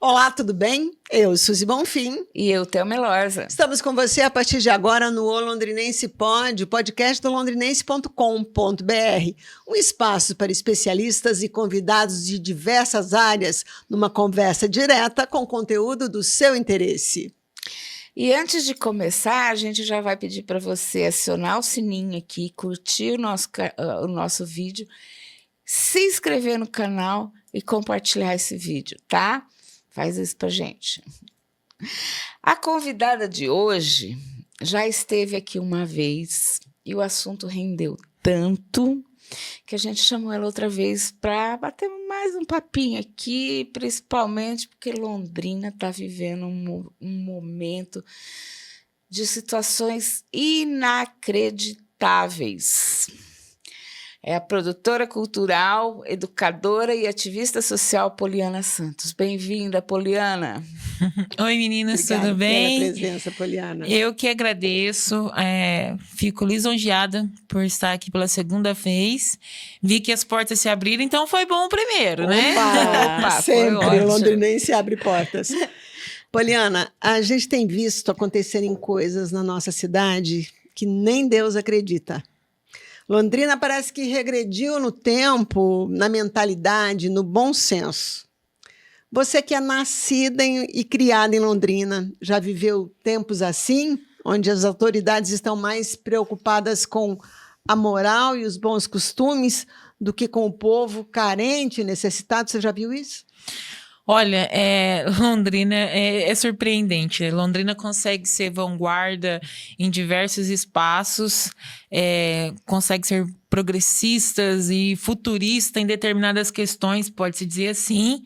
Olá, tudo bem? Eu, Suzy Bonfim. E eu, Thelma Elorza. Estamos com você a partir de agora no O Londrinense Pod, podcast do londrinense.com.br. Um espaço para especialistas e convidados de diversas áreas, numa conversa direta com conteúdo do seu interesse. E antes de começar, a gente já vai pedir para você acionar o sininho aqui, curtir o nosso vídeo, se inscrever no canal e compartilhar esse vídeo, tá? Faz isso pra gente. A convidada de hoje já esteve aqui uma vez e o assunto rendeu tanto que a gente chamou ela outra vez para bater mais um papinho aqui, principalmente porque Londrina está vivendo um momento de situações inacreditáveis. É a produtora cultural, educadora e ativista social Poliana Santos. Bem-vinda, Poliana. Oi, meninas, Obrigada tudo bem? pela presença, Poliana. Eu que agradeço, fico lisonjeada por estar aqui pela segunda vez. Vi que as portas se abriram, então foi bom o primeiro, né? Opa, sempre o londrinense abre portas. Poliana, a gente tem visto acontecerem coisas na nossa cidade que nem Deus acredita. Londrina parece que regrediu no tempo, na mentalidade, no bom senso. Você que é nascida e criada em Londrina, já viveu tempos assim, onde as autoridades estão mais preocupadas com a moral e os bons costumes do que com o povo carente e necessitado? Você já viu isso? Olha, Londrina é surpreendente. Londrina consegue ser vanguarda em diversos espaços, consegue ser progressistas e futurista em determinadas questões, pode-se dizer assim.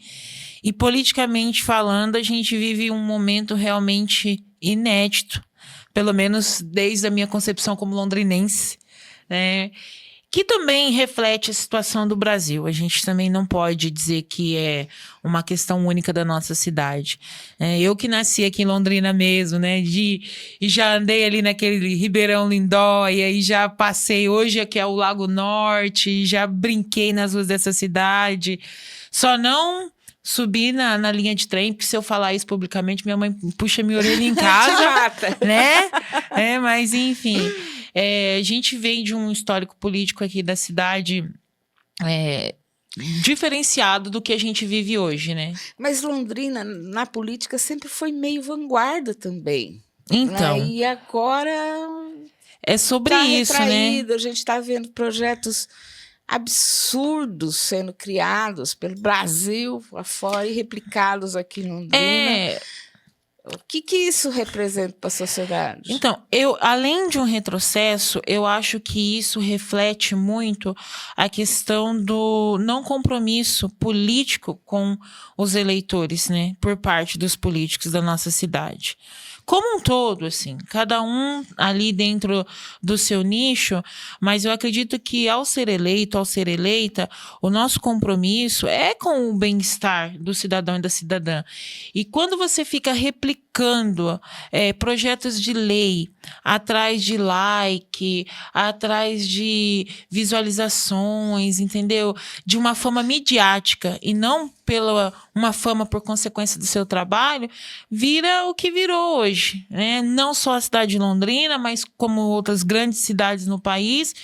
E politicamente falando, a gente vive um momento realmente inédito, pelo menos desde a minha concepção como londrinense, né? Que também reflete a situação do Brasil. A gente também não pode dizer que é uma questão única da nossa cidade. Eu que nasci aqui em Londrina mesmo, né? E já andei ali naquele Ribeirão Lindóia, e já passei hoje aqui ao Lago Norte, e já brinquei nas ruas dessa cidade. Só não subi na linha de trem, porque se eu falar isso publicamente, minha mãe puxa minha orelha em casa, né? Mas enfim... a gente vem de um histórico político aqui da cidade diferenciado do que a gente vive hoje, né? Mas Londrina, na política, sempre foi meio vanguarda também. Então. Né? E agora... É sobre isso, retraído, né? A gente está vendo projetos absurdos sendo criados pelo Brasil afora e replicados aqui em Londrina. O que isso representa para a sociedade? Então, além de um retrocesso, eu acho que isso reflete muito a questão do não compromisso político com os eleitores, né? Por parte dos políticos da nossa cidade. Como um todo, assim, cada um ali dentro do seu nicho, mas eu acredito que ao ser eleito, ao ser eleita, o nosso compromisso é com o bem-estar do cidadão e da cidadã. E quando você fica replicando projetos de lei atrás de like, atrás de visualizações, entendeu? De uma fama midiática e não pela uma fama por consequência do seu trabalho, vira o que virou hoje, né? Não só a cidade de Londrina, mas como outras grandes cidades no país,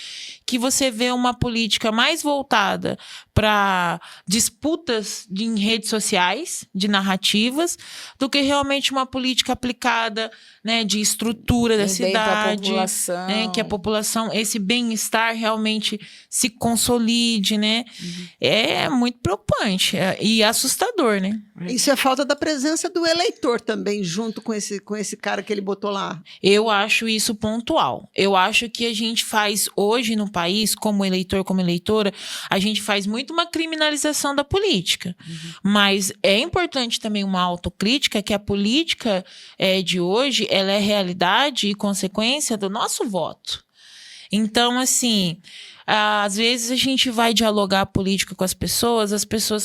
que você vê uma política mais voltada para disputas em redes sociais, de narrativas, do que realmente uma política aplicada, né, de estrutura da cidade, né, que a população, esse bem-estar realmente se consolide, né? Uhum. É muito preocupante e assustador, né? Isso é falta da presença do eleitor também, junto com esse cara que ele botou lá. Eu acho isso pontual. Eu acho que a gente faz hoje no país, como eleitor, como eleitora, a gente faz muito uma criminalização da política. Uhum. Mas é importante também uma autocrítica, que a política de hoje, ela é realidade e consequência do nosso voto. Então, assim... às vezes a gente vai dialogar política com as pessoas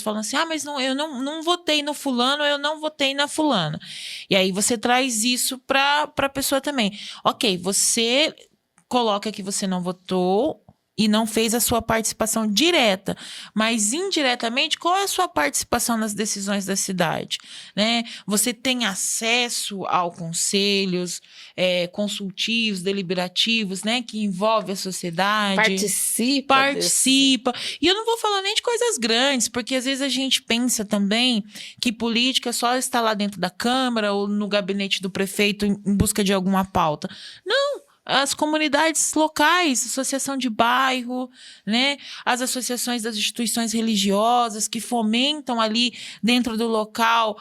falam assim, mas eu não votei no fulano, eu não votei na fulana. E aí você traz isso para a pessoa também. Ok, você coloca que você não votou e não fez a sua participação direta, mas indiretamente, qual é a sua participação nas decisões da cidade? Né? Você tem acesso a conselhos consultivos, deliberativos, né, que envolve a sociedade? Participa. E eu não vou falar nem de coisas grandes, porque às vezes a gente pensa também que política só está lá dentro da Câmara ou no gabinete do prefeito em busca de alguma pauta. Não! As comunidades locais, associação de bairro, né? As associações das instituições religiosas que fomentam ali dentro do local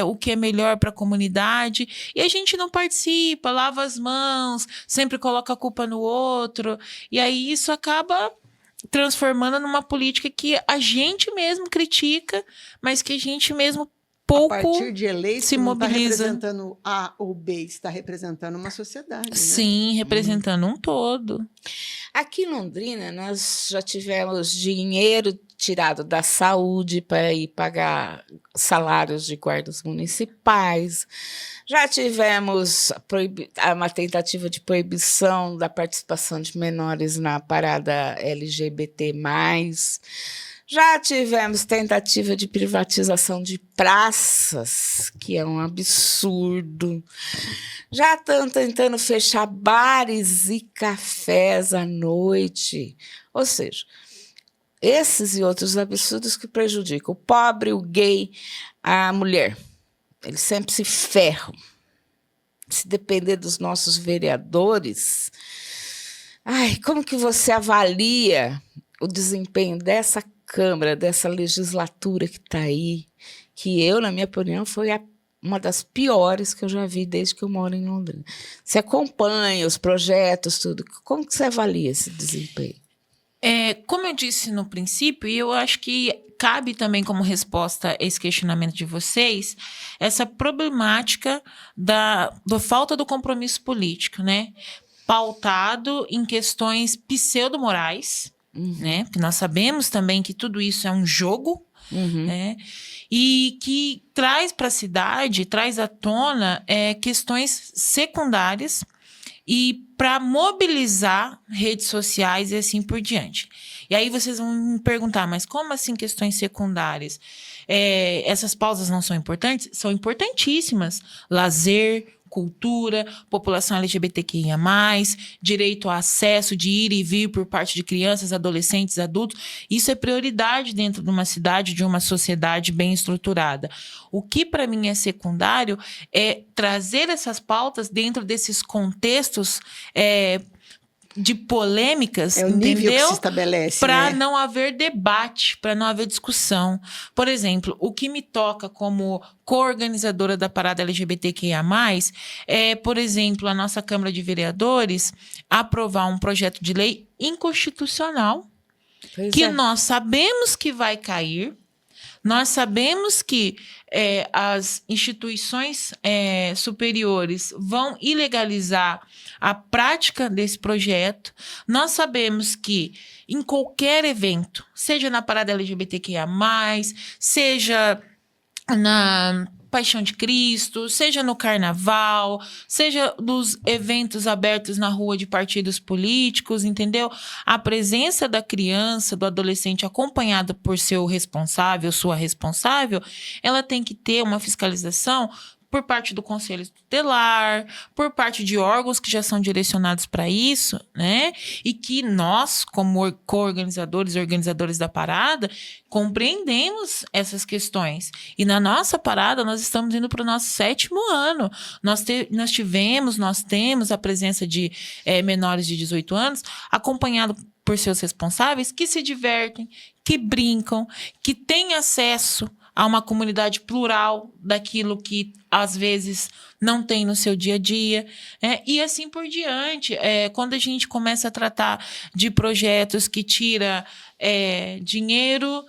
o que é melhor para a comunidade. E a gente não participa, lava as mãos, sempre coloca a culpa no outro. E aí isso acaba transformando numa política que a gente mesmo critica, mas que a gente mesmo pouco a partir de eleito, se mobiliza. Não está representando A ou B, está representando uma sociedade. Né? Sim, representando um todo. Aqui em Londrina, nós já tivemos dinheiro tirado da saúde para ir pagar salários de guardas municipais. Já tivemos uma tentativa de proibição da participação de menores na parada LGBT+. Já tivemos tentativa de privatização de praças, que é um absurdo. Já estão tentando fechar bares e cafés à noite. Ou seja, esses e outros absurdos que prejudicam o pobre, o gay, a mulher. Eles sempre se ferram. Se depender dos nossos vereadores... Ai, como que você avalia o desempenho dessa Câmara, dessa legislatura que está aí, que eu, na minha opinião, foi uma das piores que eu já vi desde que eu moro em Londrina. Você acompanha os projetos, tudo. Como que você avalia esse desempenho? Como eu disse no princípio, e eu acho que cabe também como resposta a esse questionamento de vocês, essa problemática da falta do compromisso político, né? Pautado em questões pseudo-morais, né? Porque nós sabemos também que tudo isso é um jogo, né? E que traz para a cidade, traz à tona questões secundárias e para mobilizar redes sociais e assim por diante. E aí vocês vão me perguntar, mas como assim questões secundárias? Essas pausas não são importantes? São importantíssimas. Lazer, cultura, população LGBTQIA+, direito ao acesso de ir e vir por parte de crianças, adolescentes, adultos. Isso é prioridade dentro de uma cidade, de uma sociedade bem estruturada. O que para mim é secundário é trazer essas pautas dentro desses contextos de polêmicas, é o entendeu? Nível que se estabelece, para né? não haver debate, para não haver discussão. Por exemplo, o que me toca como co-organizadora da parada LGBTQIA+, por exemplo, a nossa Câmara de Vereadores aprovar um projeto de lei inconstitucional, nós sabemos que vai cair. Nós sabemos que as instituições superiores vão ilegalizar a prática desse projeto. Nós sabemos que em qualquer evento, seja na parada LGBTQIA+, seja na Paixão de Cristo, seja no Carnaval, seja nos eventos abertos na rua de partidos políticos, entendeu? A presença da criança, do adolescente acompanhado por seu responsável, sua responsável, ela tem que ter uma fiscalização por parte do Conselho Tutelar, por parte de órgãos que já são direcionados para isso, né? E que nós, como co-organizadores e organizadores da parada, compreendemos essas questões. E na nossa parada, nós estamos indo para o nosso 7º ano. Nós temos a presença de menores de 18 anos, acompanhado por seus responsáveis, que se divertem, que brincam, que têm acesso a uma comunidade plural daquilo que, às vezes, não tem no seu dia a dia, e assim por diante. Quando a gente começa a tratar de projetos que tira dinheiro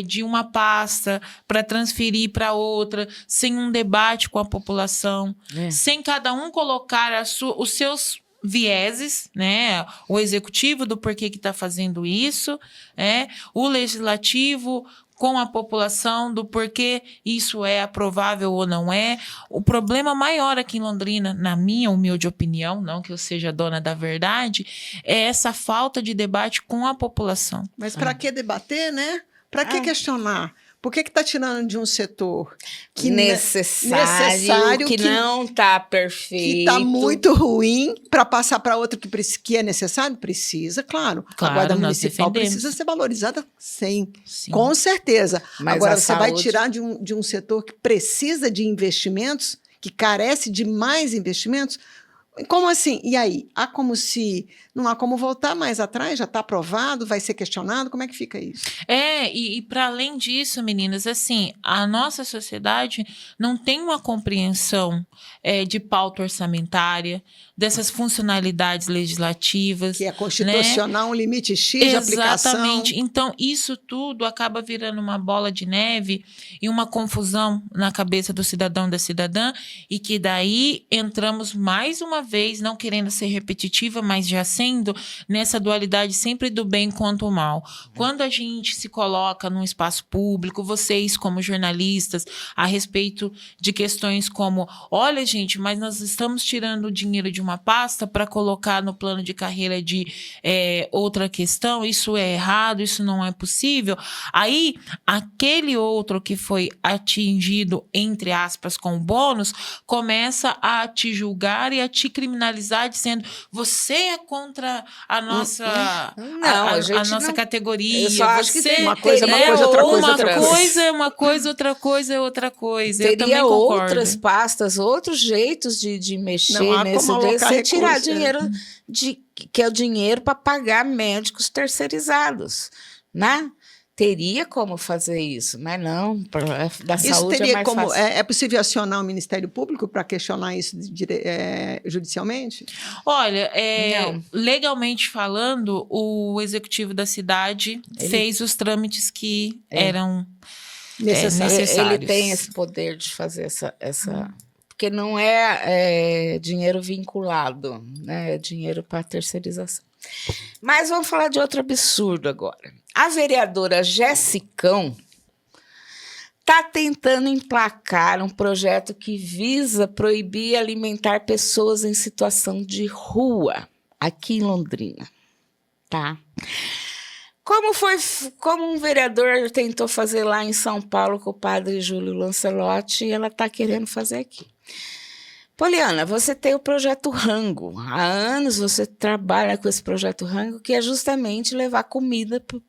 de uma pasta para transferir para outra, sem um debate com a população, sem cada um colocar os seus vieses, né? O executivo do porquê que está fazendo isso, o legislativo com a população do porquê isso é aprovável ou não é. O problema maior aqui em Londrina, na minha humilde opinião, não que eu seja dona da verdade, é essa falta de debate com a população. Mas para que debater, né? Para que questionar? Por que está tirando de um setor que necessário, que não está perfeito, que está muito ruim, para passar para outro que é necessário? Precisa, claro. A Guarda Municipal precisa ser valorizada, sim. Com certeza. Mas agora, você vai tirar de um setor que precisa de investimentos, que carece de mais investimentos? Como assim? E aí? Não há como voltar mais atrás? Já está aprovado? Vai ser questionado? Como é que fica isso? E para além disso, meninas, assim, a nossa sociedade não tem uma compreensão de pauta orçamentária, dessas funcionalidades legislativas. Que é constitucional, né? Um limite X de aplicação. Exatamente. Então, isso tudo acaba virando uma bola de neve e uma confusão na cabeça do cidadão e da cidadã, e que daí entramos mais uma vez, não querendo ser repetitiva, mas já sendo, nessa dualidade sempre do bem quanto o mal. Quando a gente se coloca num espaço público, vocês como jornalistas, a respeito de questões como, olha gente, mas nós estamos tirando o dinheiro de uma pasta para colocar no plano de carreira de outra questão, isso é errado, isso não é possível. Aí, aquele outro que foi atingido, entre aspas, com o bônus, começa a te julgar e a te criminalizar, dizendo, você é contra a nossa, a nossa categoria. Eu só acho que tem uma coisa, outra coisa, outra coisa. Uma coisa é uma coisa, outra coisa é outra coisa. Teria outras pastas, outros jeitos de mexer nesse desse, você tirar dinheiro que é o dinheiro para pagar médicos terceirizados, né? Teria como fazer isso, mas não, da saúde é mais fácil. É possível acionar o Ministério Público para questionar isso judicialmente? Olha, legalmente falando, o executivo da cidade fez os trâmites que eram necessários. Ele tem esse poder de fazer essa porque não é dinheiro vinculado, né? É dinheiro para terceirização. Mas vamos falar de outro absurdo agora. A vereadora Jessicão está tentando emplacar um projeto que visa proibir alimentar pessoas em situação de aqui em Londrina, tá? Como um vereador tentou fazer lá em São Paulo com o padre Júlio Lancelotti, ela está querendo fazer aqui. Poliana, você tem o projeto Rango. Há anos você trabalha com esse projeto Rango, que é justamente levar comida para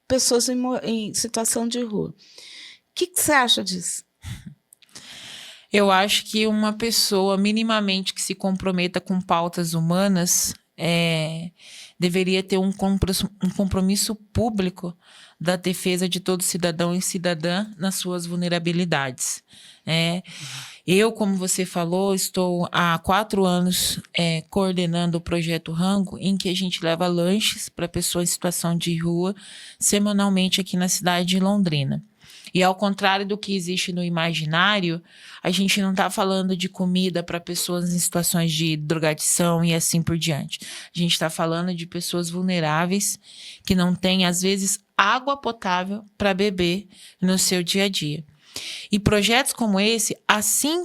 pessoas em situação de rua. O que você acha disso? Eu acho que uma pessoa minimamente que se comprometa com pautas humanas deveria ter um compromisso público da defesa de todo cidadão e cidadã nas suas vulnerabilidades. Eu, como você falou, estou há 4 anos coordenando o projeto Rango, em que a gente leva lanches para pessoas em situação de rua semanalmente aqui na cidade de Londrina. E ao contrário do que existe no imaginário, a gente não está falando de comida para pessoas em situações de drogadição e assim por diante. A gente está falando de pessoas vulneráveis que não têm, às vezes, água potável para beber no seu dia a dia. E projetos como esse, assim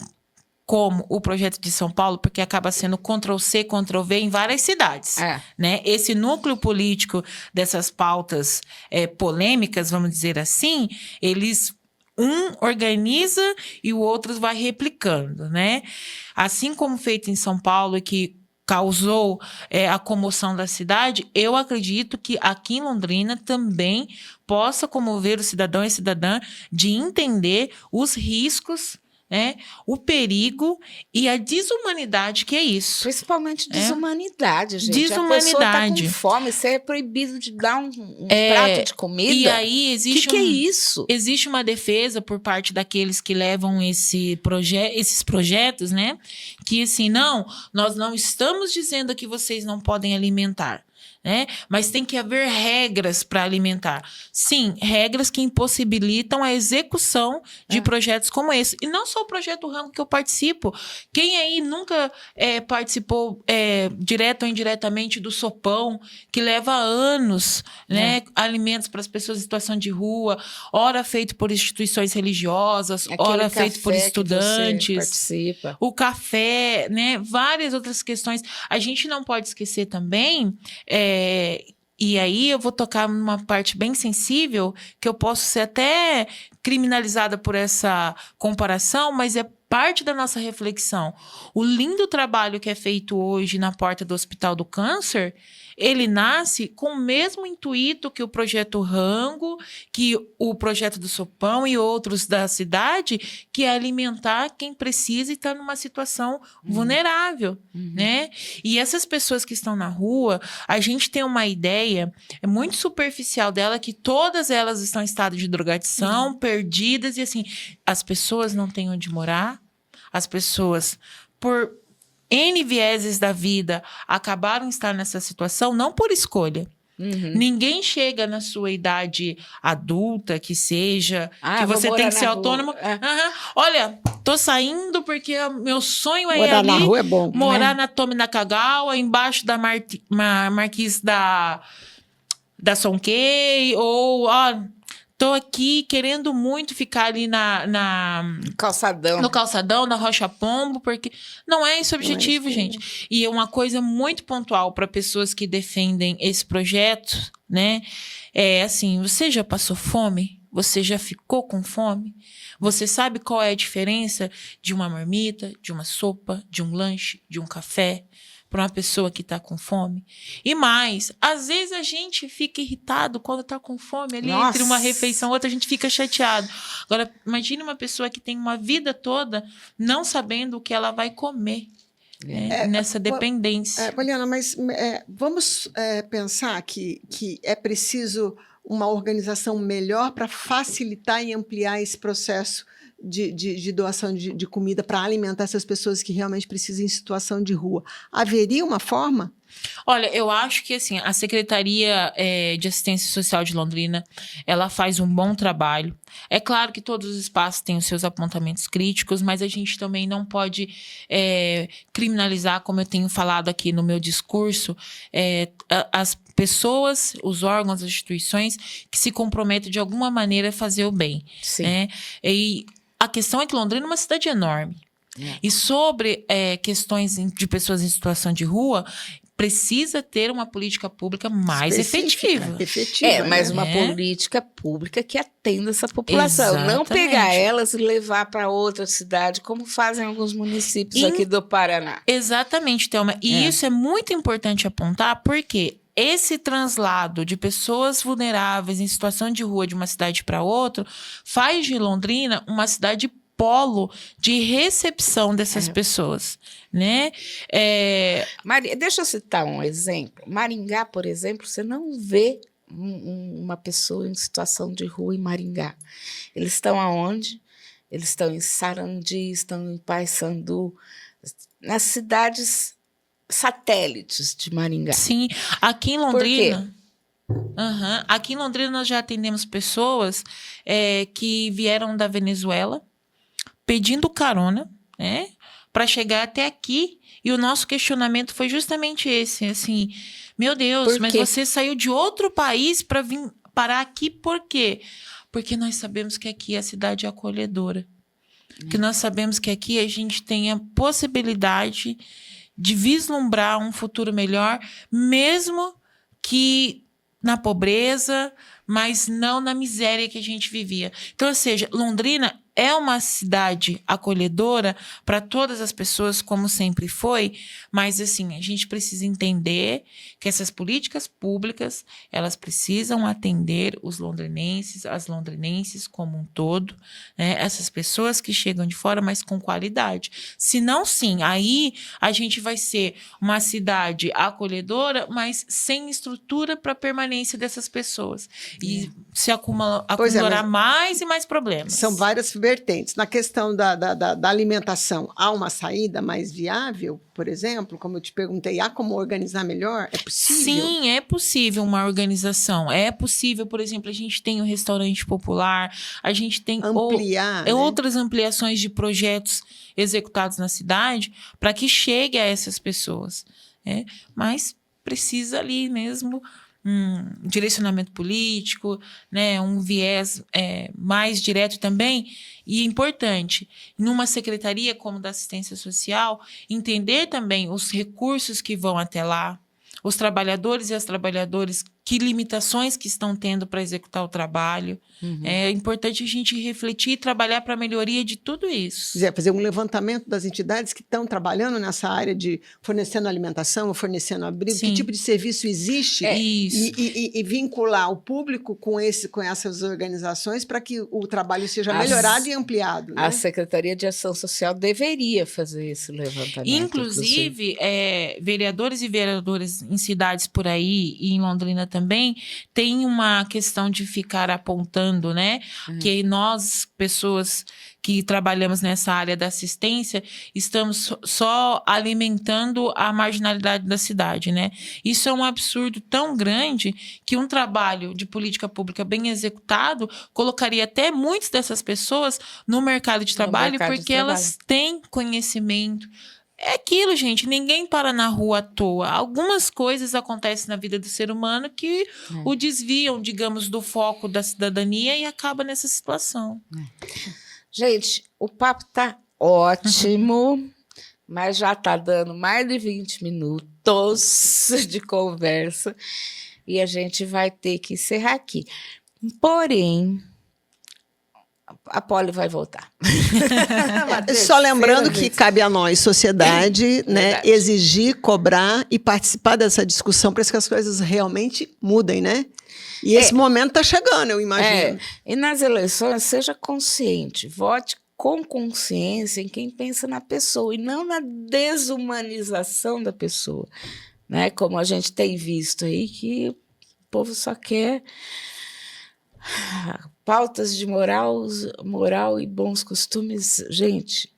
como o projeto de São Paulo, porque acaba sendo Ctrl+C, Ctrl+V em várias cidades. Né? Esse núcleo político dessas pautas polêmicas, vamos dizer assim, eles organiza e o outro vai replicando, né? Assim como feito em São Paulo, que causou a comoção da cidade, eu acredito que aqui em Londrina também possa comover o cidadão e a cidadã de entender os riscos, o perigo e a desumanidade que é isso. Principalmente desumanidade, gente. Desumanidade. A pessoa está com fome, você é proibido de dar um prato de comida. E aí existe que é isso? Existe uma defesa por parte daqueles que levam esses projetos, né? Que assim, não, nós não estamos dizendo que vocês não podem alimentar. né? Mas tem que haver regras para alimentar. Sim, regras que impossibilitam a execução de projetos como esse. E não só o projeto Rango que eu participo. Quem aí nunca participou direto ou indiretamente do sopão, que leva anos, né? Alimentos para as pessoas em situação de rua, ora feito por instituições religiosas, ora feito por estudantes. Participa. O café, né? Várias outras questões. A gente não pode esquecer também, e aí eu vou tocar numa parte bem sensível, que eu posso ser até criminalizada por essa comparação, mas é parte da nossa reflexão. O lindo trabalho que é feito hoje na porta do Hospital do Câncer, ele nasce com o mesmo intuito que o projeto Rango, que o projeto do Sopão e outros da cidade, que é alimentar quem precisa e está numa situação vulnerável, né? E essas pessoas que estão na rua, a gente tem uma ideia muito superficial dela, que todas elas estão em estado de drogadição, perdidas, e assim, as pessoas não têm onde morar, as pessoas, por N vieses da vida, acabaram de estar nessa situação, não por escolha. Ninguém chega na sua idade adulta, que seja, que você tem que ser autônomo. Olha, tô saindo porque meu sonho é ir ali, na rua é bom, morar na Tomi Nakagawa, embaixo da Marquise da Sonkei, ou tô aqui querendo muito ficar ali no calçadão, na Rocha Pombo, porque não é esse o objetivo, gente. E é uma coisa muito pontual para pessoas que defendem esse projeto, né? É assim, você já passou fome? Você já ficou com fome? Você sabe qual é a diferença de uma marmita, de uma sopa, de um lanche, de um café, para uma pessoa que está com fome? E mais, às vezes a gente fica irritado quando está com fome, ali entre uma refeição e outra a gente fica chateado. Agora, imagine uma pessoa que tem uma vida toda não sabendo o que ela vai comer, nessa dependência. Poliana, mas vamos pensar que é preciso uma organização melhor para facilitar e ampliar esse processo de doação de comida para alimentar essas pessoas que realmente precisam em situação de rua. Haveria uma forma? Olha, eu acho que assim, a Secretaria de Assistência Social de Londrina, ela faz um bom trabalho. É claro que todos os espaços têm os seus apontamentos críticos, mas a gente também não pode criminalizar, como eu tenho falado aqui no meu discurso, as pessoas, os órgãos, as instituições que se comprometem de alguma maneira a fazer o bem. Sim. Né? E a questão é que Londrina é uma cidade enorme. E sobre questões de pessoas em situação de rua, precisa ter uma política pública mais efetiva. Mas uma política pública que atenda essa população. Exatamente. Não pegar elas e levar para outra cidade, como fazem alguns municípios aqui do Paraná. Exatamente, Thelma. E isso é muito importante apontar, porque esse translado de pessoas vulneráveis em situação de rua de uma cidade para outra faz de Londrina uma cidade polo de recepção dessas pessoas, né? Maria, deixa eu citar um exemplo. Maringá, por exemplo, você não vê uma pessoa em situação de rua em Maringá. Eles estão aonde? Eles estão em Sarandi, estão em Paysandu, nas cidades satélites de Maringá. Sim, aqui em Londrina. Aqui em Londrina nós já atendemos pessoas que vieram da Venezuela pedindo carona, né, para chegar até aqui. E o nosso questionamento foi justamente esse, assim, meu Deus, mas você saiu de outro país para vir parar aqui por quê? Porque nós sabemos que aqui a cidade é acolhedora. Que nós sabemos que aqui a gente tem a possibilidade de vislumbrar um futuro melhor, mesmo que na pobreza, mas não na miséria que a gente vivia. Então, ou seja, Londrina é uma cidade acolhedora para todas as pessoas, como sempre foi, mas assim, a gente precisa entender que essas políticas públicas, elas precisam atender os londrinenses, as londrinenses como um todo, né? Essas pessoas que chegam de fora, mas com qualidade. Se não, sim, aí a gente vai ser uma cidade acolhedora, mas sem estrutura para a permanência dessas pessoas. e se acumulará mais e mais problemas. São várias vertentes. Na questão da alimentação, há uma saída mais viável, por exemplo? Como eu te perguntei, há como organizar melhor? É possível? Sim, é possível uma organização. É possível, por exemplo, a gente tem o restaurante popular, a gente tem ampliar, né? outras ampliações de projetos executados na cidade para que chegue a essas pessoas. Né? Mas precisa ali mesmo um direcionamento político, né, um viés mais direto também, e importante, numa secretaria como da assistência social, entender também os recursos que vão até lá, os trabalhadores e as trabalhadoras, que limitações que estão tendo para executar o trabalho. É importante a gente refletir e trabalhar para a melhoria de tudo isso. Quiser fazer um levantamento das entidades que estão trabalhando nessa área de fornecendo alimentação, fornecendo abrigo, que tipo de serviço existe, e vincular o público com essas organizações para que o trabalho seja melhorado e ampliado. Né? A Secretaria de Ação Social deveria fazer esse levantamento. Inclusive, vereadores e vereadoras em cidades por aí, e em Londrina também, tem uma questão de ficar apontando, né? Que nós, pessoas que trabalhamos nessa área da assistência, estamos só alimentando a marginalidade da cidade, né? Isso é um absurdo tão grande que um trabalho de política pública bem executado colocaria até muitas dessas pessoas no mercado de trabalho, porque elas têm conhecimento. É aquilo, gente, ninguém para na rua à toa. Algumas coisas acontecem na vida do ser humano que o desviam, digamos, do foco da cidadania e acaba nessa situação. Gente, o papo tá ótimo, mas já tá dando mais de 20 minutos de conversa e a gente vai ter que encerrar aqui. Porém, a Poli vai voltar. Só lembrando que cabe a nós, sociedade, né, exigir, cobrar e participar dessa discussão para que as coisas realmente mudem, né? E esse momento está chegando, eu imagino. E nas eleições, seja consciente, vote com consciência em quem pensa na pessoa e não na desumanização da pessoa. Né? Como a gente tem visto aí, que o povo só quer pautas de moral e bons costumes. Gente,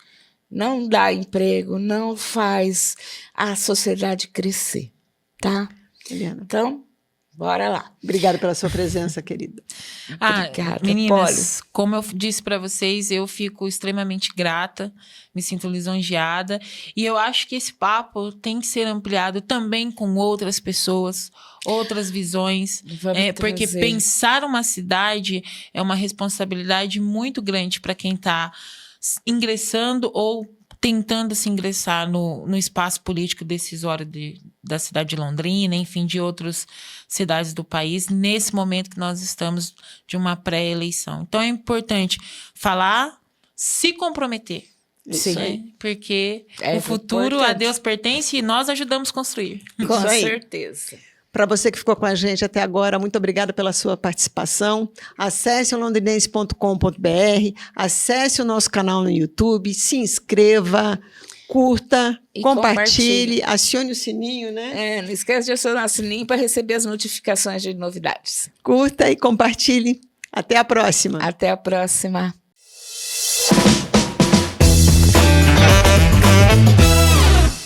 não dá emprego, não faz a sociedade crescer, tá? Helena. Então, bora lá. Obrigada pela sua presença, querida. Obrigada, meninas, como eu disse para vocês, eu fico extremamente grata, me sinto lisonjeada, e eu acho que esse papo tem que ser ampliado também com outras pessoas, outras visões, porque pensar uma cidade é uma responsabilidade muito grande para quem está ingressando ou tentando se ingressar no espaço político decisório da cidade de Londrina, enfim, de outras cidades do país, nesse momento que nós estamos de uma pré-eleição. Então, é importante falar, se comprometer. Sim. Né? Porque o futuro a Deus pertence e nós ajudamos a construir. Com certeza. Para você que ficou com a gente até agora, muito obrigada pela sua participação. Acesse o londrinense.com.br, acesse o nosso canal no YouTube, se inscreva, curta, compartilhe, acione o sininho, né? Não esqueça de acionar o sininho para receber as notificações de novidades. Curta e compartilhe. Até a próxima. Até a próxima.